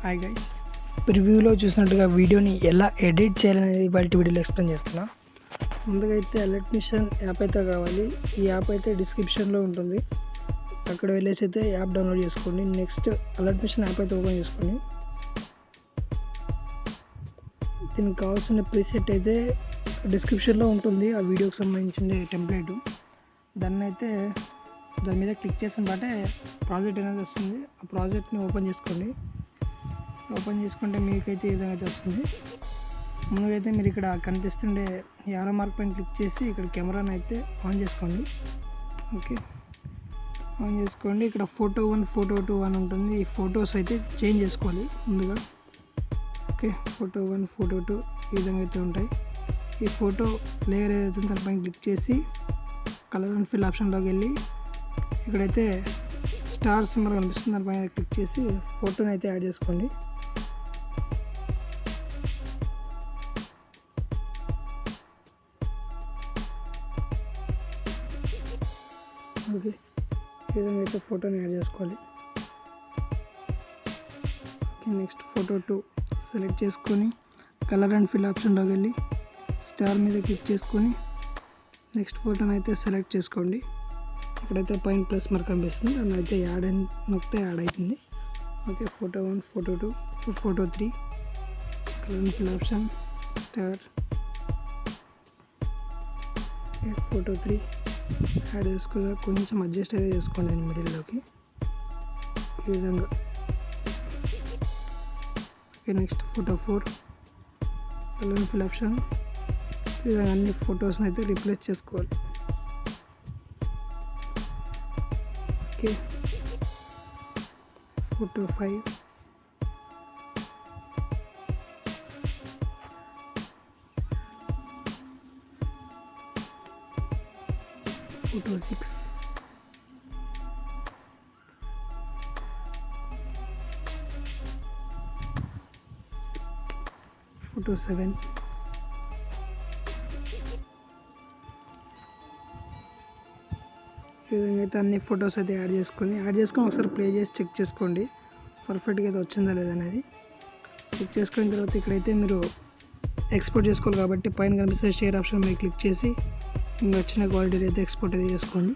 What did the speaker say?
Hi guys, ప్రివ్యూలో చూసినట్టుగా వీడియోని ఎలా ఎడిట్ చేయాలనేది వాళ్ళ వీడియోలో ఎక్స్ప్లెయిన్ చేస్తున్నా. ముందుగా అయితే అలర్ట్ మిషన్ యాప్ అయితే కావాలి. ఈ యాప్ అయితే డిస్క్రిప్షన్లో ఉంటుంది, అక్కడ వెళ్ళేసి అయితే యాప్ డౌన్లోడ్ చేసుకోండి. నెక్స్ట్ అలర్ట్ మిషన్ యాప్ అయితే ఓపెన్ చేసుకోండి. దీనికి కావాల్సిన ప్రీసెట్ అయితే డిస్క్రిప్షన్లో ఉంటుంది, ఆ వీడియోకి సంబంధించిన టెంప్లెట్. దాని మీద క్లిక్ చేసిన బట్టే ప్రాజెక్ట్ అనేది వస్తుంది. ఆ ప్రాజెక్ట్ని ఓపెన్ చేసుకోండి. ఓపెన్ చేసుకుంటే మీకైతే ఈ విధంగా అయితే వస్తుంది. ముందుగా అయితే మీరు ఇక్కడ కనిపిస్తుండే యారో మార్క్ పైన క్లిక్ చేసి ఇక్కడ కెమెరాని అయితే ఆన్ చేసుకోండి. ఓకే, ఆన్ చేసుకోండి. ఇక్కడ ఫోటో 1, ఫోటో 2 అని ఉంటుంది. ఈ ఫొటోస్ అయితే చేంజ్ చేసుకోవాలి ముందుగా. ఓకే, ఫోటో 1, ఫోటో 2 ఈ విధంగా అయితే ఉంటాయి. ఈ ఫోటో లేయర్ ఏదైతే దానిపైన క్లిక్ చేసి కలర్ అండ్ ఫిల్ ఆప్షన్లోకి వెళ్ళి ఇక్కడైతే స్టార్ సింబల్ కనిపిస్తుంది, దానిపైన క్లిక్ చేసి ఫోటోని అయితే యాడ్ చేసుకోండి. ఓకే, ఈ విధంగా అయితే ఫోటోని యాడ్ చేసుకోవాలి. ఓకే, నెక్స్ట్ ఫోటో 2 సెలెక్ట్ చేసుకొని కలర్ అండ్ ఫిల్ ఆప్షన్లోకి వెళ్ళి స్టార్ మీద క్లిక్ చేసుకొని నెక్స్ట్ ఫోటోని అయితే సెలెక్ట్ చేసుకోండి. ఇక్కడైతే పైన ప్లస్ మార్క్ కనిపిస్తుంది, దాన్ని అయితే యాడ్ అని నొక్కితే యాడ్ అవుతుంది. Okay, photo 1, photo 2, photo 3 colour and fill option star. Okay, photo 3 add చేసుకుని కొంచెం అడ్జస్ట్ అయితే చేసుకోండి మిడిల్లోకి ఈ విధంగా. Okay, next photo 4 colour and fill option. ఈ విధంగా అన్ని ఫొటోస్ని అయితే రీప్లేస్ చేసుకోవాలి. ఓకే, ఫోటో 5 ఫోటో 6 ఫోటో 7 ఈ విధంగా అయితే అన్ని ఫొటోస్ అయితే యాడ్ చేసుకొని ఒకసారి ప్లే చేసి చెక్ చేసుకోండి పర్ఫెక్ట్గా అయితే వచ్చిందా లేదనేది. చెక్ చేసుకున్న తర్వాత ఇక్కడైతే మీరు ఎక్స్పోర్ట్ చేసుకోవాలి కాబట్టి పైన కనిపిస్తే షేర్ ఆప్షన్ మీద క్లిక్ చేసి ఇంకా వచ్చిన క్వాలిటీ అయితే ఎక్స్పోర్ట్ అయితే చేసుకోండి.